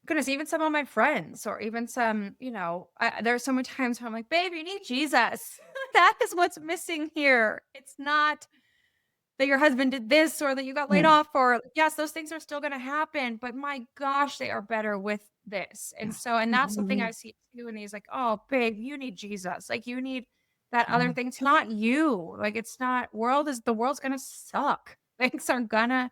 goodness, even some of my friends or even some, there are so many times where I'm like, babe, you need Jesus. That is what's missing here. It's not that your husband did this or that you got laid off, or yes, those things are still going to happen, but my gosh, they are better with this. And that's something I see too. And he's like, oh, babe, you need Jesus. Like you need that other thing. It's not you. Like it's not the world's going to suck. Things are going to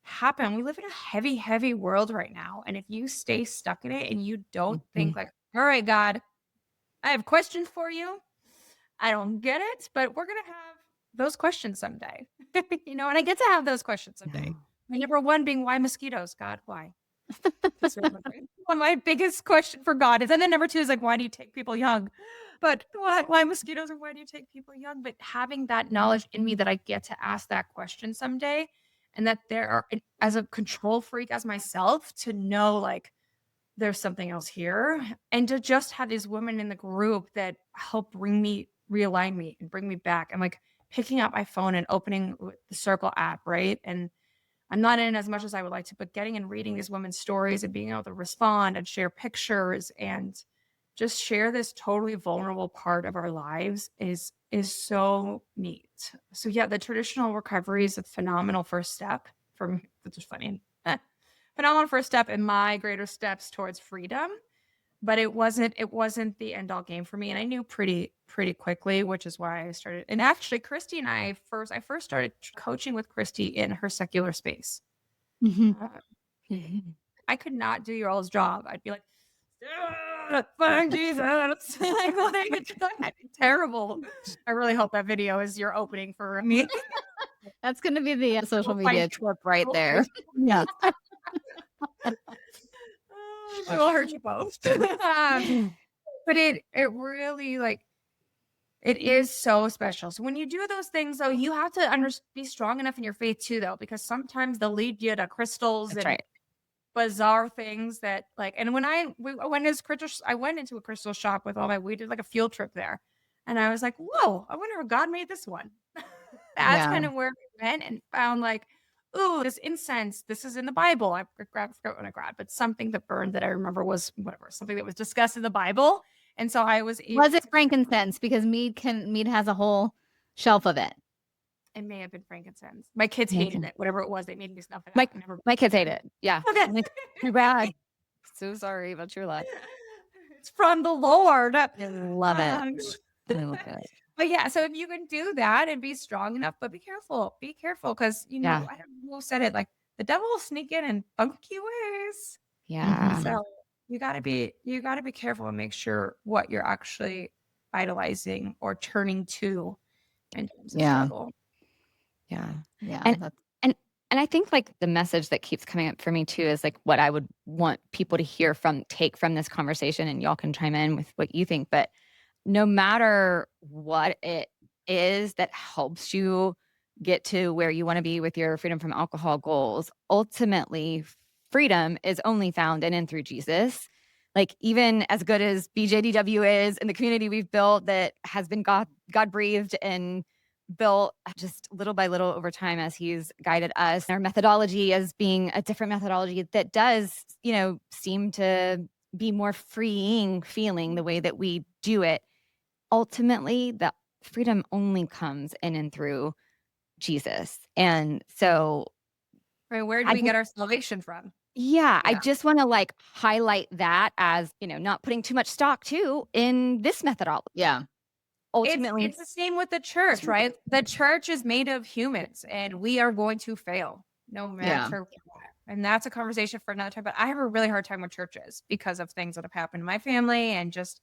happen. We live in a heavy, heavy world right now. And if you stay stuck in it and you don't think like, all right, God, I have questions for you. I don't get it, but we're going to have those questions someday, and I get to have those questions someday. My number one being, why mosquitoes? God, why? That's one of my biggest question for God is, and then number two is like, why do you take people young? But why mosquitoes or why do you take people young? But having that knowledge in me that I get to ask that question someday, and that there are, as a control freak as myself, to know like there's something else here, and to just have these women in the group that help realign me and bring me back. I'm like picking up my phone and opening the Circle app, right? And I'm not in as much as I would like to, but getting and reading these women's stories and being able to respond and share pictures and just share this totally vulnerable part of our lives is so neat. So yeah, the traditional recovery is a phenomenal first step for me, which is funny. Phenomenal first step in my greater steps towards freedom. But it wasn't the end all game for me. And I knew pretty quickly, which is why I started. And actually Christy and I first started coaching with Christy in her secular space. I could not do your all's job. I'd be like, thank Jesus. Terrible. I really hope that video is your opening for me. That's going to be the social media clip right there. Yeah. It will hurt you both. But it really, like, it is so special. So when you do those things, though, you have to be strong enough in your faith too, though, because sometimes they'll lead you to crystals and bizarre things that, like, and when I went into a crystal shop with we did like a field trip there, and I was like, whoa, I wonder if God made this one. That's kind of where we went and found, like, ooh, this incense, this is in the Bible. I forgot when I grabbed, but something that burned that I remember was something that was discussed in the Bible. And so I was it frankincense? Because mead has a whole shelf of it. It may have been frankincense. My kids hated it. Whatever it was, they made me snuff it out. My kids hate it. Yeah. Okay. Too bad. So sorry about your luck. It's from the Lord. I love it. I love it. But yeah, so if you can do that and be strong enough, but be careful, because I don't know who said it, like, the devil will sneak in funky ways. Yeah. So you gotta be careful and make sure what you're actually idolizing or turning to in terms of struggle. Yeah. Yeah. And I think, like, the message that keeps coming up for me too is, like, what I would want people to take from this conversation, and y'all can chime in with what you think, but no matter what it is that helps you get to where you want to be with your freedom from alcohol goals, ultimately freedom is only found in and through Jesus. Like, even as good as BJDW is and the community we've built that has been God breathed and built just little by little over time as he's guided us, our methodology as being a different methodology that does, seem to be more freeing feeling the way that we do it. Ultimately, the freedom only comes in and through Jesus. And so, where do we get our salvation from? Yeah, I just want to highlight that as, not putting too much stock too in this methodology. Yeah. Ultimately, it's the same with the church, right? The church is made of humans, and we are going to fail no matter what. And that's a conversation for another time. But I have a really hard time with churches because of things that have happened in my family, and just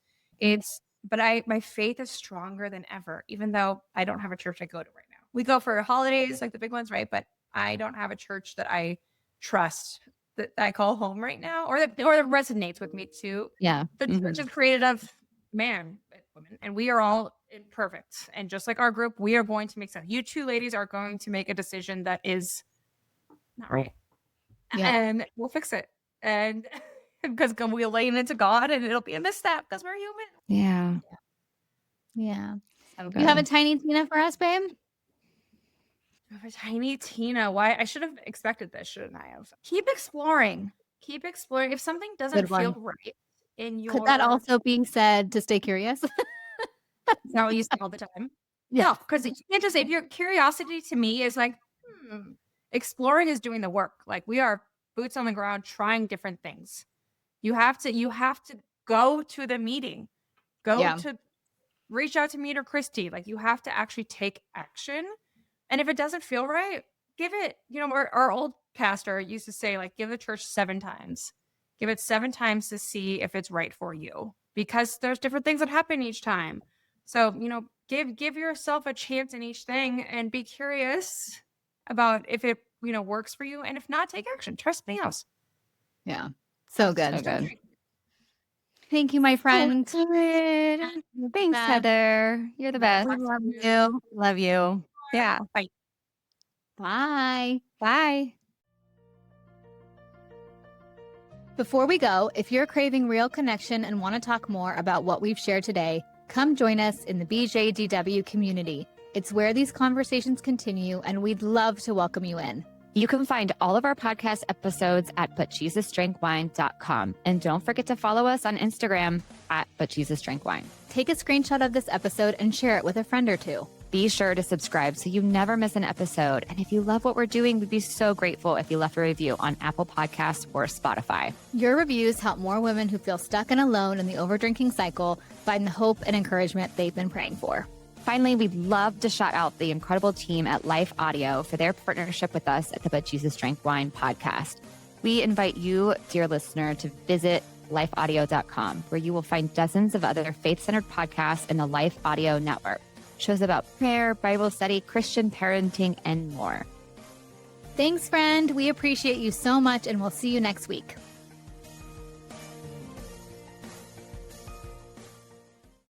but my faith is stronger than ever, even though I don't have a church I go to right now. We go for holidays, like the big ones, right? But I don't have a church that I trust, that I call home right now, or that resonates with me too. Yeah. The church is created of man and women, and we are all imperfect. And just like our group, we are going to make sense. You two ladies are going to make a decision that is not right. Yeah. And we'll fix it. And because we'll lay it into God, and it'll be a misstep because we're human. Yeah. Yeah. So you have a tiny Tina for us, babe? A tiny Tina. Why? I should have expected this, shouldn't I have? Keep exploring. If something doesn't feel right in your... Could that also be said to stay curious? Is that what you say all the time? Yeah. No, because you can't just say, if your curiosity to me is like, exploring is doing the work. Like, we are boots on the ground trying different things. You have to go to the meeting. To reach out to me or Christy. Like, you have to actually take action. And if it doesn't feel right, give it, our old pastor used to say, like, give the church 7 times. Give it 7 times to see if it's right for you, because there's different things that happen each time. So, give yourself a chance in each thing, and be curious about if it, works for you. And if not, take action. Try something else. Yeah. So good. Thank you, my friend. So good. Thanks, Heather. You're the best. We love you. Love you. Yeah. Bye. Bye. Bye. Before we go, if you're craving real connection and want to talk more about what we've shared today, come join us in the BJDW community. It's where these conversations continue, and we'd love to welcome you in. You can find all of our podcast episodes at butjesusdrankwine.com. And don't forget to follow us on Instagram at butjesusdrankwine. Take a screenshot of this episode and share it with a friend or two. Be sure to subscribe so you never miss an episode. And if you love what we're doing, we'd be so grateful if you left a review on Apple Podcasts or Spotify. Your reviews help more women who feel stuck and alone in the overdrinking cycle find the hope and encouragement they've been praying for. Finally, we'd love to shout out the incredible team at Life Audio for their partnership with us at the But Jesus Drank Wine podcast. We invite you, dear listener, to visit lifeaudio.com, where you will find dozens of other faith-centered podcasts in the Life Audio network. Shows about prayer, Bible study, Christian parenting, and more. Thanks, friend. We appreciate you so much, and we'll see you next week.